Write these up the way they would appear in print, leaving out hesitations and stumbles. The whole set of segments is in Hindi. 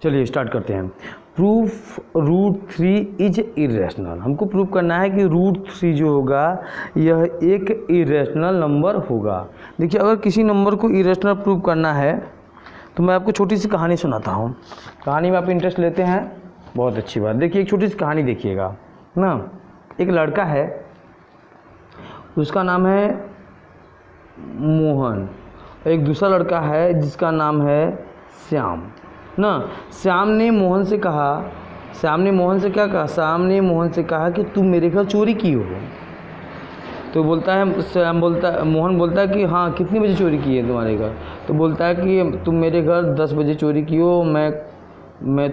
चलिए स्टार्ट करते हैं। Proof root 3 is irrational. हमको प्रूफ करना है कि रूट 3 जो होगा यह एक इरेशनल नंबर होगा। देखिए, अगर किसी नंबर को इरेशनल प्रूफ करना है तो मैं आपको छोटी सी कहानी सुनाता हूँ। कहानी में आप इंटरेस्ट लेते हैं, बहुत अच्छी बात। देखिए, एक छोटी सी कहानी देखिएगा ना। एक लड़का है, उसका नाम है मोहन। एक दूसरा लड़का है जिसका नाम है श्याम ना। श्याम ने मोहन से क्या कहा? मोहन से कहा कि तुम मेरे घर चोरी की हो। तो बोलता है, मोहन बोलता है कि हाँ, कितने बजे चोरी की है तुम्हारे घर? तो बोलता है कि तुम मेरे घर 10 बजे चोरी की हो, मैं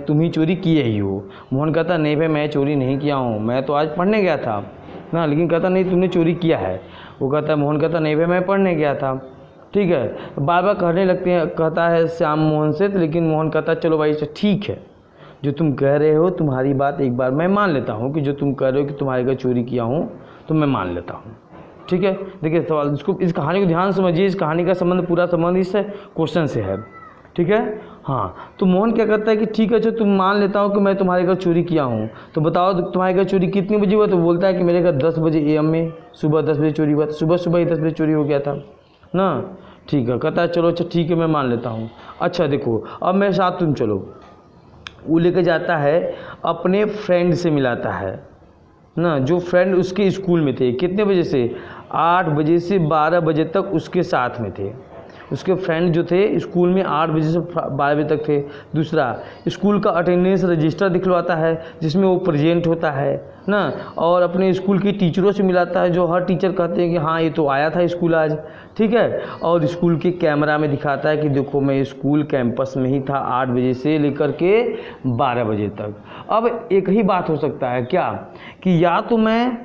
तुम ही चोरी किए ही हो। मोहन कहता नहीं भाई, मैं चोरी नहीं किया हूँ, मैं तो आज पढ़ने गया था ना। लेकिन कहता नहीं, तुमने चोरी किया है। मोहन कहता नहीं भाई, मैं पढ़ने गया था। ठीक है, बार बार कहता है श्याम मोहन से। तो लेकिन मोहन कहता चलो भाई ठीक है, जो तुम कह रहे हो तुम्हारी बात एक बार मैं मान लेता हूँ कि जो तुम कह रहे हो कि तुम्हारे घर चोरी किया हूँ तो मैं मान लेता हूँ। ठीक है, देखिए सवाल, इस कहानी को ध्यान समझिए। इस कहानी का पूरा संबंध इस क्वेश्चन से है। ठीक है, हाँ। तो मोहन क्या करता है कि ठीक है, जो तुम मान लेता हूँ कि मैं तुम्हारे घर चोरी किया हूँ, तो बताओ तुम्हारे घर चोरी कितने बजे हुआ? तो बोलता है कि मेरे घर 10 बजे AM में, सुबह 10 बजे चोरी हुआ था। सुबह ही 10 बजे चोरी हो गया था ना। ठीक है, कहता है चलो अच्छा ठीक है, मैं मान लेता हूँ। अच्छा देखो, अब मेरे साथ तुम चलो। वो लेकर जाता है, अपने फ्रेंड से मिलाता है ना, जो फ्रेंड उसके स्कूल में थे। कितने बजे से? 8 बजे से 12 बजे तक उसके साथ में थे। उसके फ्रेंड जो थे स्कूल में 8 बजे से 12 बजे तक थे। दूसरा, स्कूल का अटेंडेंस रजिस्टर दिखलवाता है जिसमें वो प्रेजेंट होता है ना। और अपने स्कूल की टीचरों से मिलाता है, जो हर टीचर कहते हैं कि हाँ ये तो आया था स्कूल आज। ठीक है, और स्कूल के कैमरा में दिखाता है कि देखो मैं स्कूल कैंपस में ही था 8 बजे से लेकर के 12 बजे तक। अब एक ही बात हो सकता है क्या, कि या तो मैं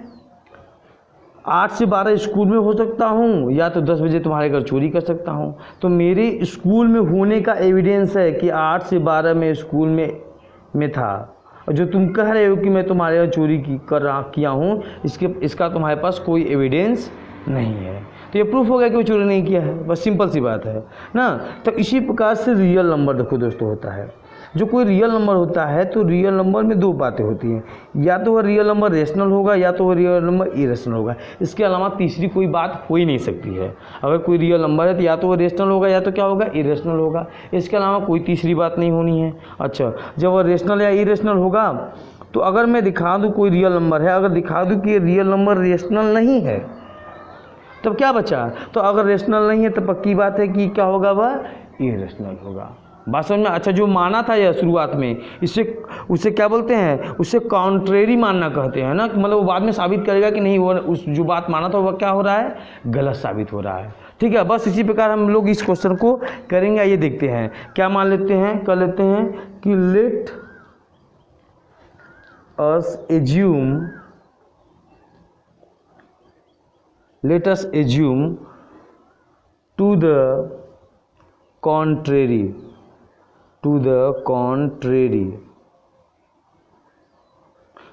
8 से 12 स्कूल में हो सकता हूँ, या तो 10 बजे तुम्हारे घर चोरी कर सकता हूँ। तो मेरे स्कूल में होने का एविडेंस है कि 8 से 12 में स्कूल में था। और जो तुम कह रहे हो कि मैं तुम्हारे घर चोरी किया हूँ, इसका तुम्हारे पास कोई एविडेंस नहीं है। तो ये प्रूफ हो गया कि वो चोरी नहीं किया है। बस सिंपल सी बात है ना। तो इसी प्रकार से रियल नंबर देखो दोस्तों होता है। जो कोई रियल नंबर होता है तो रियल नंबर में दो बातें होती हैं, या तो वह रियल नंबर रेशनल होगा या तो वह रियल नंबर इरेशनल होगा। इसके अलावा तीसरी कोई बात हो ही नहीं सकती है। अगर कोई रियल नंबर है तो या तो वह रेशनल होगा या तो क्या होगा, इरेशनल होगा। इसके अलावा कोई तीसरी बात नहीं होनी है। अच्छा, जब वह रेशनल या इरेशनल होगा तो अगर मैं दिखा दूँ कोई रियल नंबर है, अगर दिखा दूँ कि रियल नंबर रेशनल नहीं है, तब क्या बचा? तो अगर रेशनल नहीं है तो पक्की बात है कि क्या होगा, वह इरेशनल होगा। बात समझ में? अच्छा, जो माना था यह शुरुआत में, उसे क्या बोलते हैं? उसे कॉन्ट्रेरी मानना कहते हैं ना। मतलब वो बाद में साबित करेगा कि नहीं, वो उस जो बात माना था वह क्या हो रहा है, गलत साबित हो रहा है। ठीक है, बस इसी प्रकार हम लोग इस क्वेश्चन को करेंगे। ये देखते हैं क्या मान लेते हैं, कर लेते हैं कि let us assume to the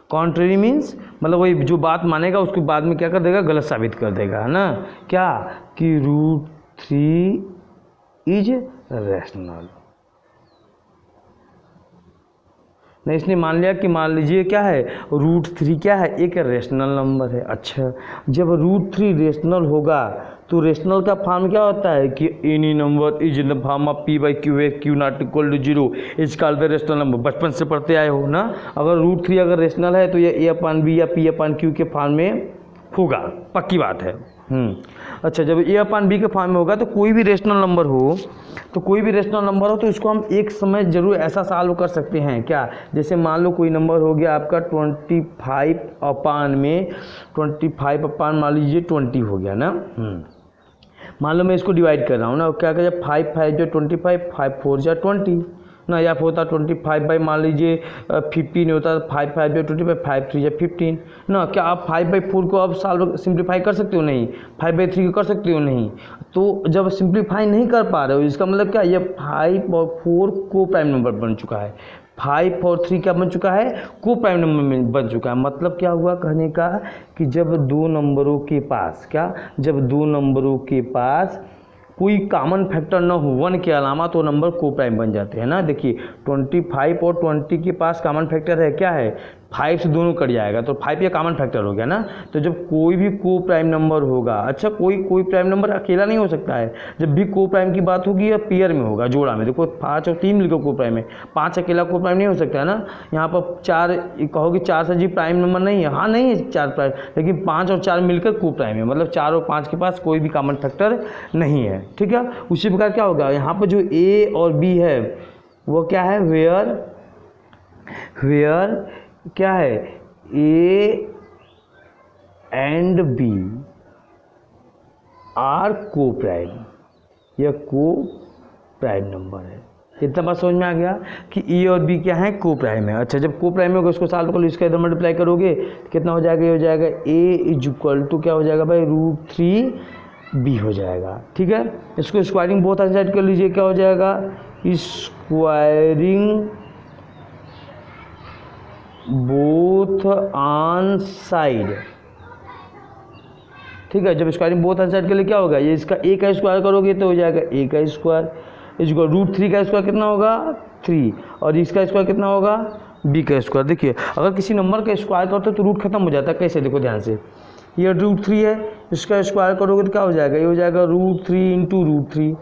contrary means मतलब वही जो बात मानेगा उसके बाद में क्या कर देगा, गलत साबित कर देगा, है ना। क्या कि रूट 3 इज रेशनल। नहीं, इसने मान लिया कि मान लीजिए क्या है, रूट 3 क्या है, एक रेशनल नंबर है। अच्छा, जब रूट 3 रेशनल होगा तो रेशनल का फॉर्म क्या होता है कि any number is in the form of p/q not equal to 0 is called the rational number. बचपन से पढ़ते आए हो ना। अगर रूट 3 अगर रेशनल है तो ये a/b या p/q के फॉर्म में होगा, पक्की बात है। अच्छा, जब a/b के फॉर्म में होगा तो कोई भी रेशनल नंबर हो तो इसको हम एक समय जरूर ऐसा सॉल्व कर सकते हैं। क्या, जैसे मान लो कोई नंबर हो गया आपका 25/, मान लीजिए 20 हो गया ना। मान लो मैं इसको डिवाइड कर रहा हूँ ना, क्या क्या, 5 जो 25, 5 4 जा 20 ना, या होता 25 मान लीजिए 15 होता, 5 जो 25, 5 3 जा 15 ना। क्या आप 5/4 को अब सॉल्व सिंप्लीफाई कर सकते हो? नहीं। 5/3 को कर सकते हो? नहीं। तो जब सिंप्लीफाई नहीं कर पा रहे हो, इसका मतलब क्या, ये 5 और 4 को प्राइम नंबर बन चुका है। 5 और 3 क्या बन चुका है, को प्राइम नंबर में बन चुका है। मतलब क्या हुआ कहने का कि जब दो नंबरों के पास कोई कॉमन फैक्टर ना हो 1 के अलावा तो नंबर को प्राइम बन जाते हैं ना। देखिए 25 और 20 के पास कॉमन फैक्टर है, क्या है 5 से दोनों कट जाएगा तो 5 ये कॉमन फैक्टर हो गया ना। तो जब कोई भी को प्राइम नंबर होगा, अच्छा कोई प्राइम नंबर अकेला नहीं हो सकता है, जब भी को प्राइम की बात होगी या पेयर में होगा, जोड़ा में। देखो 5 और 3 मिलकर को प्राइम है, 5 अकेला को प्राइम नहीं हो सकता है ना। यहाँ पर 4 कहोगे 4 से जी प्राइम नंबर नहीं है, हाँ नहीं है 4 प्राइम, लेकिन 5 और 4 मिलकर को प्राइम है, मतलब 4 और 5 के पास कोई भी कॉमन फैक्टर नहीं है, ठीक है। उसी प्रकार क्या होगा यहाँ पर जो ए और बी है वो क्या है, वेयर क्या है ए एंड बी आर को प्राइम, यह को प्राइम नंबर है। इतना बात समझ में आ गया कि ए और बी क्या है, को प्राइम है। अच्छा जब को प्राइम होगा उसको सॉल्व कर लो, इसका इधर मल्टीप्लाई करोगे कितना हो जाएगा, ये हो जाएगा ए इज इक्वल टू क्या हो जाएगा भाई √3 हो जाएगा, ठीक है। इसको स्क्वायरिंग बोथ साइड कर लीजिए, क्या हो जाएगा स्क्वायरिंग बोथ ऑन साइड, ठीक है। जब स्क्वायरिंग बोथ ऑन साइड के लिए क्या होगा, ये इसका ए का स्क्वायर करोगे तो हो जाएगा ए का स्क्वायर, इसको √3 का स्क्वायर कितना होगा 3, और इसका स्क्वायर कितना होगा बी का स्क्वायर। देखिए अगर किसी नंबर का स्क्वायर करते हो तो रूट खत्म हो जाता है, कैसे देखो ध्यान से, ये √3 है, इसका स्क्वायर करोगे तो क्या हो जाएगा, ये हो जाएगा √3 × √3,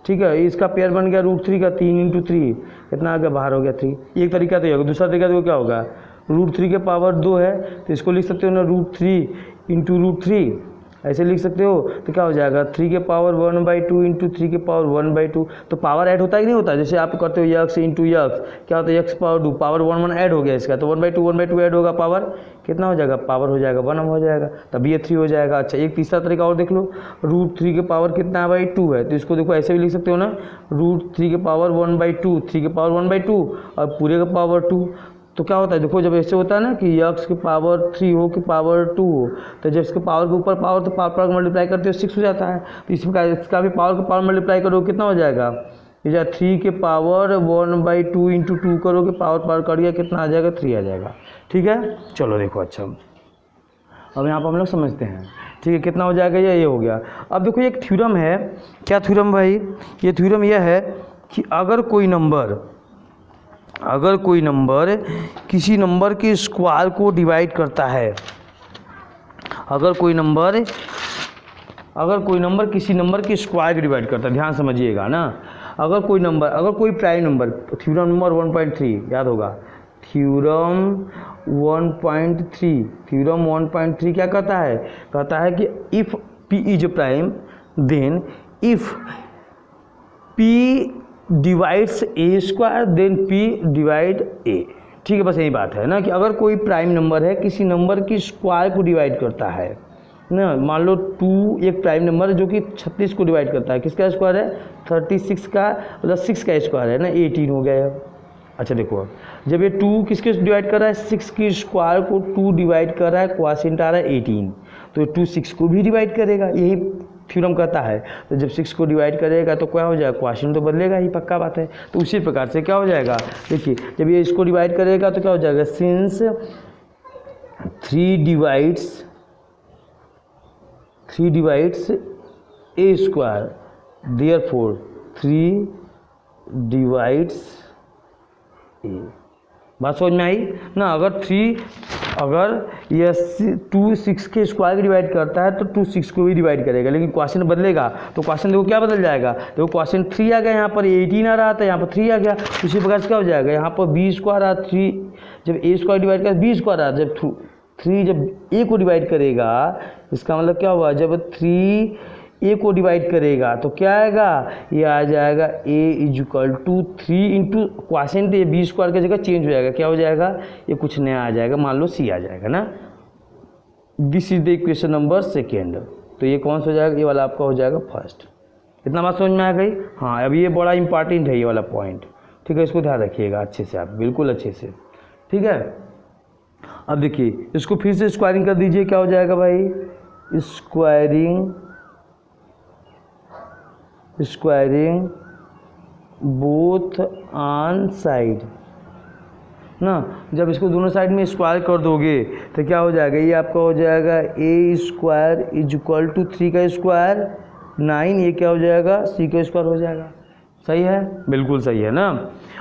ठीक है। इसका पेयर बन गया √3 का, 3 × 3 कितना आ गया, बाहर हो गया 3। एक तरीका तो ये होगा, दूसरा तरीका देखो क्या होगा, √3 के पावर 2 है तो इसको लिख सकते हो ना √3 × √3, ऐसे लिख सकते हो। तो क्या हो जाएगा 3 के पावर 1/2 × 3 के पावर 1/2, तो पावर ऐड होता है कि नहीं होता, जैसे आप करते हो यक्स × यक्स, क्या होता है यक्स पावर 2, पावर 1 ऐड हो गया इसका, तो 1/2 ऐड होगा, पावर कितना हो जाएगा, पावर हो जाएगा 1 हो जाएगा, तब ये 3 हो जाएगा। अच्छा एक तीसरा तरीका और देख लो, √3 के पावर कितना है भाई 2 है, तो इसको देखो ऐसे भी लिख सकते हो ना √3 के पावर 1/2, 3 के पावर 1/2 और पूरे का पावर 2। तो क्या होता है देखो, जब ऐसे होता है ना कि यक्स की पावर 3 हो कि पावर 2 हो, तो जब इसके पावर के ऊपर पावर तो पावर मल्टीप्लाई करते हो 6 हो जाता है, तो इसका भी पावर का पावर मल्टीप्लाई करो कितना हो जाएगा, ये 3 के पावर 1/2 × 2 करोगे, पावर कर गया कितना आ जाएगा 3 आ जाएगा, ठीक है। चलो देखो अच्छा अब यहाँ पर हम लोग समझते हैं, ठीक है, कितना हो जाएगा, ये हो गया। अब देखो एक थ्योरम है, क्या थ्योरम भाई, ये थ्योरम यह है कि अगर कोई नंबर किसी नंबर के स्क्वायर को डिवाइड करता है, अगर कोई नंबर किसी नंबर के स्क्वायर को डिवाइड करता है, ध्यान समझिएगा ना, अगर कोई प्राइम नंबर, थ्योरम नंबर 1.3 याद होगा, थ्योरम 1.3 क्या कहता है कि if P is prime then if P divides A square then P divide A, ठीक है। बस यही बात है ना कि अगर कोई प्राइम नंबर है किसी नंबर की स्क्वायर को डिवाइड करता है ना, मान लो 2 एक प्राइम नंबर है जो कि 36 को डिवाइड करता है, किसका स्क्वायर है 36 का, मतलब 6 का स्क्वायर है ना, 18 हो गया है। अच्छा देखो जब ये 2 किसके डिवाइड कर रहा है, 6 की स्क्वायर को 2 डिवाइड कर रहा है, क्वॉशिएंट आ रहा है 18, तो 2 6 को भी डिवाइड करेगा, यही थ्योरम कहता है। तो जब 6 को डिवाइड करेगा तो क्या हो जाएगा, क्वॉशिएंट तो बदलेगा ही, पक्का बात है। तो उसी प्रकार से क्या हो जाएगा, देखिए जब ये इसको डिवाइड करेगा तो क्या हो जाएगा, since 3 divides A square therefore 3 divides A, बात समझ में आई ना। अगर ये 2 6 के स्क्वायर को डिवाइड करता है तो 2 6 को भी डिवाइड करेगा, लेकिन क्वॉशिएंट बदलेगा, तो क्वॉशिएंट देखो क्या बदल जाएगा, देखो क्वॉशिएंट 3 आ गया, यहाँ पर 18 आ रहा था, यहाँ पर 3 आ गया। उसी प्रकार से क्या हो जाएगा, यहाँ पर B स्क्वायर आ 3, जब A स्क्वायर डिवाइड कर B स्क्वायर आ, जब 3 जब A को डिवाइड करेगा, इसका मतलब क्या हुआ, जब 3 A को डिवाइड करेगा तो क्या आएगा, ये आ जाएगा A is equal to 3 into quotient, ये B स्क्वायर की जगह चेंज हो जाएगा, क्या हो जाएगा, ये कुछ नया आ जाएगा, मान लो C आ जाएगा ना। This is the equation number 2, तो ये कौन सा हो जाएगा, ये वाला आपका हो जाएगा फर्स्ट। इतना बात समझ में आ गई। हाँ अब ये बड़ा इंपॉर्टेंट है ये वाला पॉइंट, ठीक है, इसको ध्यान रखिएगा अच्छे से, आप बिल्कुल अच्छे से, ठीक है। अब देखिए इसको फिर से स्क्वायरिंग कर दीजिए, क्या हो जाएगा भाई, स्क्वायरिंग बोथ ऑन साइड ना। जब इसको दोनों साइड में स्क्वायर कर दोगे तो क्या हो जाएगा, ये आपका हो जाएगा A square is equal to 3 का स्क्वायर 9, ये क्या हो जाएगा सी का स्क्वायर हो जाएगा। सही है, बिल्कुल सही है ना।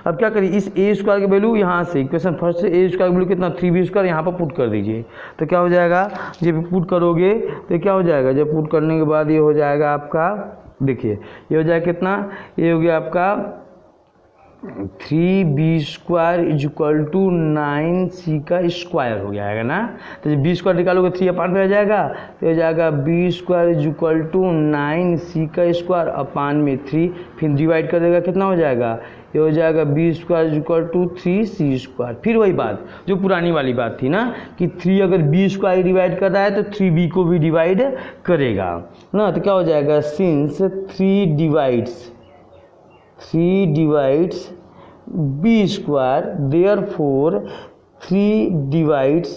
अब क्या करिए, इस ए स्क्वायर की वैल्यू यहाँ से इक्वेशन फर्स्ट से ए स्क्वायर की वैल्यू कितना 3b स्क्वायर यहाँ पर पुट कर दीजिए। तो क्या हो जाएगा, जब पुट करोगे तो क्या हो जाएगा, जब पुट करने के बाद ये हो जाएगा आपका, देखिए ये हो जाएगा कितना, ये हो गया आपका 3b square is equal to 9c का स्क्वायर हो जाएगा ना। तो जब b स्क्वायर निकालोगे 3 अपान में आ जाएगा, तो हो जाएगा b square is equal to 9c का स्क्वायर अपान में 3, फिर डिवाइड कर देगा कितना हो जाएगा, ये हो जाएगा b square is equal to 3c square. फिर वही बात जो पुरानी वाली बात थी ना कि 3 अगर b स्क्वायर डिवाइड कर रहा है तो 3b को भी डिवाइड करेगा ना। तो क्या हो जाएगा, since 3 divides b square, therefore 3 divides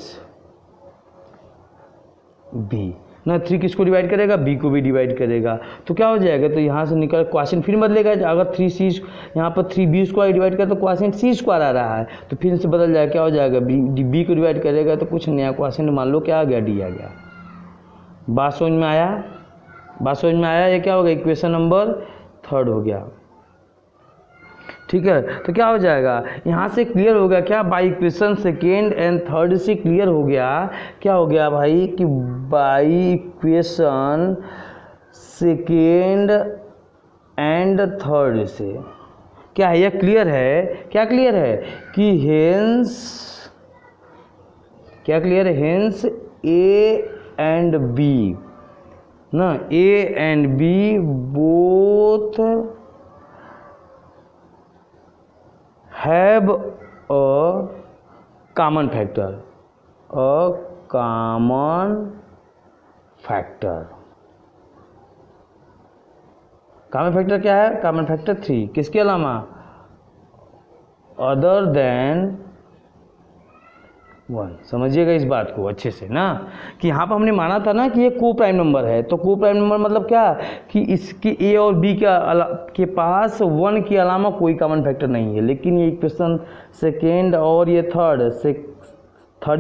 b ना। 3 किसको डिवाइड करेगा, b को भी डिवाइड करेगा। तो क्या हो जाएगा, तो यहाँ से निकल क्वेश्चन फिर बदलेगा, अगर 3c यहाँ पर 3b स्क्वायर डिवाइड कर तो क्वेश्चन c स्क्वायर आ रहा है, तो फिर से बदल जाएगा, क्या हो जाएगा, b को डिवाइड करेगा तो कुछ नया क्वेश्चन मान लो क्या आ गया, d आ गया। बात समझ में आया, बात समझ में आया। ये क्या हो गया, इक्वेशन नंबर 3 हो गया। ठीक है, तो क्या हो जाएगा, यहाँ से क्लियर हो गया क्या, by equation second and third से क्लियर हो गया, क्या हो गया भाई कि by equation second and third से क्या है, यह क्लियर है, क्या क्लियर है कि हेंस, क्या क्लियर है, हेंस ए एंड बी ना, A and B both have a common factor, a common factor। Common factor क्या है, कॉमन फैक्टर 3, किसके अलावा, अदर देन 1। समझिएगा इस बात को अच्छे से ना, कि यहाँ पर हमने माना था ना कि ये को प्राइम नंबर है, तो को प्राइम नंबर मतलब क्या कि इसके ए और बी के पास 1 के अलावा कोई कॉमन फैक्टर नहीं है। लेकिन ये इक्वेशन सेकेंड और ये थर्ड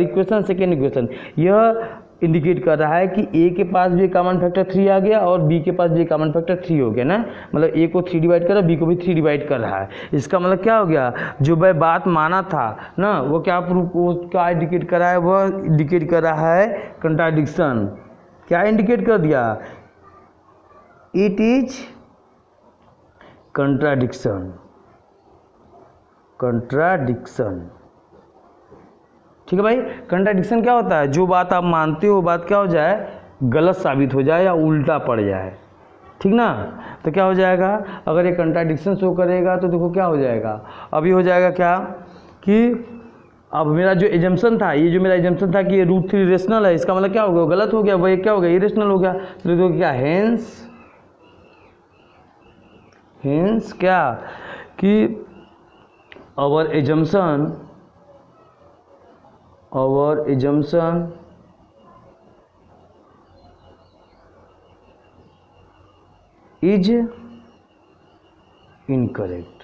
इक्वेशन, सेकेंड इक्वेशन, यह इंडिकेट कर रहा है कि ए के पास भी कॉमन फैक्टर 3 आ गया और बी के पास भी कॉमन फैक्टर 3 हो गया ना। मतलब ए को 3 डिवाइड कर रहा है, बी को भी 3 डिवाइड कर रहा है। इसका मतलब क्या हो गया, जो मैं बात माना था ना वो क्या प्रूफ, वो क्या इंडिकेट कर रहा है, वह इंडिकेट कर रहा है कंट्राडिक्शन। क्या इंडिकेट कर दिया, इट इज कंट्राडिक्शन, कंट्राडिक्शन। ठीक है भाई, कंट्राडिक्शन क्या होता है, जो बात आप मानते हो बात क्या हो जाए, गलत साबित हो जाए या उल्टा पड़ जाए। ठीक ना, तो क्या हो जाएगा, अगर ये कंट्राडिक्शन शो करेगा तो देखो क्या हो जाएगा, अभी हो जाएगा क्या कि अब मेरा जो एजम्पशन था, ये जो मेरा एजम्पशन था कि ये √3 रेशनल है, इसका मतलब क्या हो गया, गलत हो गया, वही क्या हो गया, इरेशनल हो गया। तो देखो क्या, हेंस क्या कि our assumption is incorrect।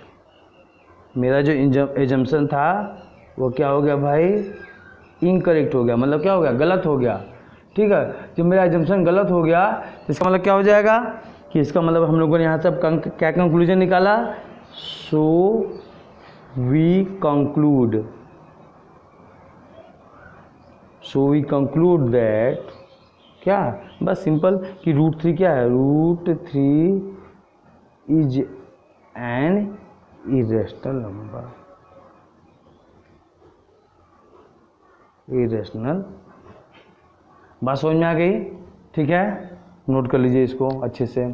मेरा जो assumption था वो क्या हो गया भाई, इनकरेक्ट हो गया, मतलब क्या हो गया, गलत हो गया। ठीक है, जब मेरा assumption गलत हो गया तो इसका मतलब क्या हो जाएगा कि इसका मतलब हम लोगों ने यहाँ से क्या कंक्लूजन निकाला, सो वी कंक्लूड दैट क्या, बस सिंपल कि √3 क्या है, √3 is an irrational number, irrational. बात समझ में आ गई, ठीक है, नोट कर लीजिए इसको अच्छे से।